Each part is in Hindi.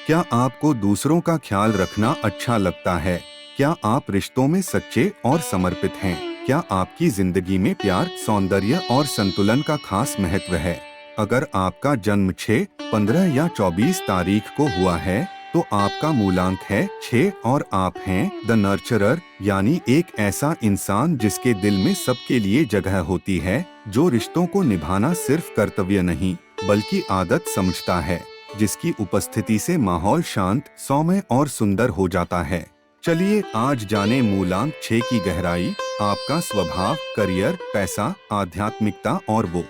क्या आपको दूसरों का ख्याल रखना अच्छा लगता है? क्या आप रिश्तों में सच्चे और समर्पित हैं? क्या आपकी जिंदगी में प्यार, सौंदर्य और संतुलन का खास महत्व है? अगर आपका जन्म 6, 15 या 24 तारीख को हुआ है, तो आपका मूलांक है 6 और आप हैं द नर्चरर, यानी एक ऐसा इंसान जिसके दिल में सबके लिए जगह होती है, जो रिश्तों को निभाना सिर्फ कर्तव्य नहीं बल्कि आदत समझता है, जिसकी उपस्थिति से माहौल शांत, सौम्य और सुंदर हो जाता है। चलिए आज जाने मूलांक 6 की गहराई, आपका स्वभाव, करियर, पैसा, आध्यात्मिकता और वो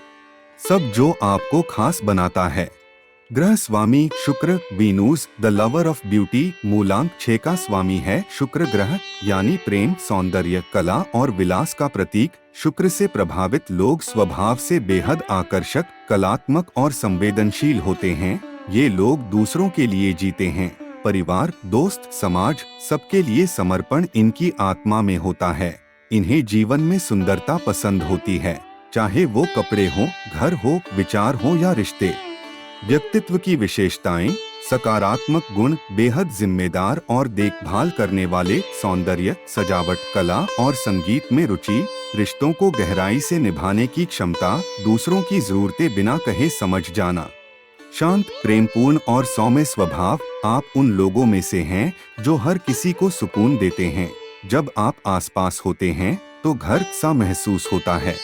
सब जो आपको खास बनाता है। ग्रह स्वामी शुक्र, वीनूस द लवर ऑफ ब्यूटी। मूलांक 6 का स्वामी है शुक्र ग्रह, यानी प्रेम, सौंदर्य, कला और विलास का प्रतीक। शुक्र से प्रभावित लोग स्वभाव से बेहद आकर्षक, कलात्मक और संवेदनशील होते हैं। ये लोग दूसरों के लिए जीते हैं। परिवार, दोस्त, समाज, सबके लिए समर्पण इनकी आत्मा में होता है। इन्हें जीवन में सुंदरता पसंद होती है, चाहे वो कपड़े हो, घर हो, विचार हो या रिश्ते। व्यक्तित्व की विशेषताएं, सकारात्मक गुण, बेहद जिम्मेदार और देखभाल करने वाले, सौंदर्य, सजावट, कला और संगीत में रुचि, रिश्तों को गहराई से निभाने की क्षमता, दूसरों की जरूरतें बिना कहे समझ जाना। शांत, प्रेमपूर्ण और सौम्य स्वभाव। आप उन लोगों में से हैं जो हर किसी को सुकून देते हैं। जब आप आसपास होते हैं तो घर सा महसूस होता है।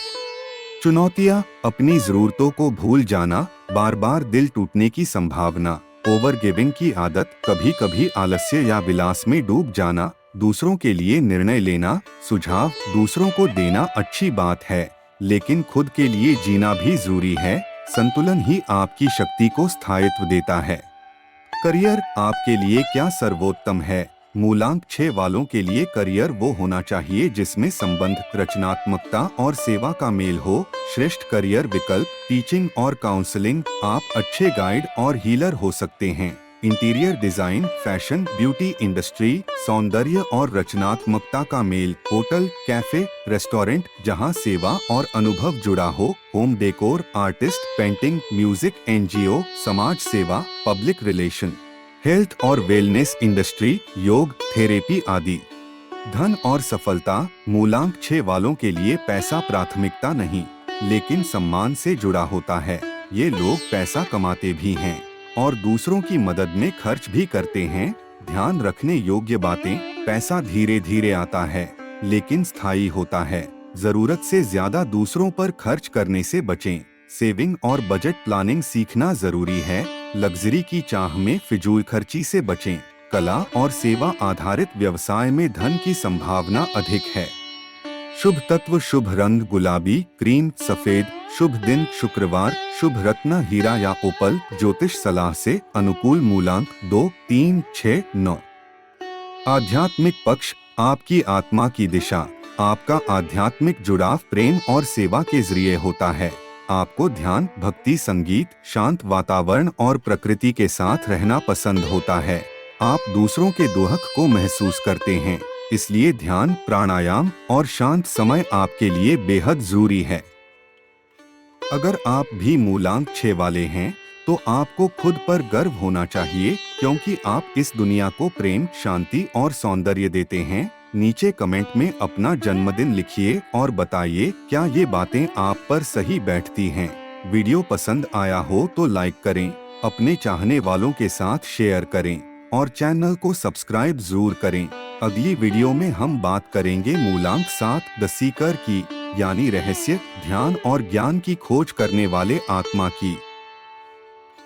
चुनौतियां, अपनी जरूरतों को भूल जाना, बार बार दिल टूटने की संभावना, ओवर गिविंग की आदत, कभी कभी आलस्य या विलास में डूब जाना, दूसरों के लिए निर्णय लेना। सुझाव, दूसरों को देना अच्छी बात है, लेकिन खुद के लिए जीना भी जरूरी है। संतुलन ही आपकी शक्ति को स्थायित्व देता है। करियर, आपके लिए क्या सर्वोत्तम है? मूलांक 6 वालों के लिए करियर वो होना चाहिए जिसमें संबंध, रचनात्मकता और सेवा का मेल हो। श्रेष्ठ करियर विकल्प, टीचिंग और काउंसलिंग। आप अच्छे गाइड और हीलर हो सकते हैं। Interior design, fashion, beauty industry, सौंदर्य और रचनात्मकता का मेल। होटल, कैफे, रेस्टोरेंट जहां सेवा और अनुभव जुड़ा हो। Home decor, artist, painting, music, NGO, समाज सेवा, पब्लिक रिलेशन। हेल्थ और वेलनेस इंडस्ट्री, योग, थेरेपी आदि। धन और सफलता, मूलांक 6 वालों के लिए पैसा प्राथमिकता नहीं, लेकिन सम्मान से जुड़ा होता है। ये लोग पैसा कमाते भी हैं और दूसरों की मदद में खर्च भी करते हैं। ध्यान रखने योग्य बातें, पैसा धीरे धीरे आता है लेकिन स्थायी होता है। जरूरत से ज्यादा दूसरों पर खर्च करने से बचें। सेविंग और बजट प्लानिंग सीखना जरूरी है। लग्जरी की चाह में फिजूल खर्ची से बचें। कला और सेवा आधारित व्यवसाय में धन की संभावना अधिक है। शुभ तत्व, शुभ रंग गुलाबी, क्रीम, सफेद। शुभ दिन शुक्रवार। शुभ रत्न हीरा या ओपल। ज्योतिष सलाह से अनुकूल मूलांक 2, 3, 6, 9। आध्यात्मिक पक्ष, आपकी आत्मा की दिशा। आपका आध्यात्मिक जुड़ाव प्रेम और सेवा के जरिए होता है। आपको ध्यान, भक्ति, संगीत, शांत वातावरण और प्रकृति के साथ रहना पसंद होता है। आप दूसरों के दुख को महसूस करते हैं, इसलिए ध्यान, प्राणायाम और शांत समय आपके लिए बेहद जरूरी है। अगर आप भी मूलांक 6 वाले हैं, तो आपको खुद पर गर्व होना चाहिए, क्योंकि आप इस दुनिया को प्रेम, शांति और सौंदर्य देते हैं। नीचे कमेंट में अपना जन्मदिन लिखिए और बताइए क्या ये बातें आप पर सही बैठती हैं। वीडियो पसंद आया हो तो लाइक करें, अपने चाहने वालों के साथ शेयर करें और चैनल को सब्सक्राइब जरूर करें। अगली वीडियो में हम बात करेंगे मूलांक 7 द सीकर की, यानी रहस्य, ध्यान और ज्ञान की खोज करने वाले आत्मा की।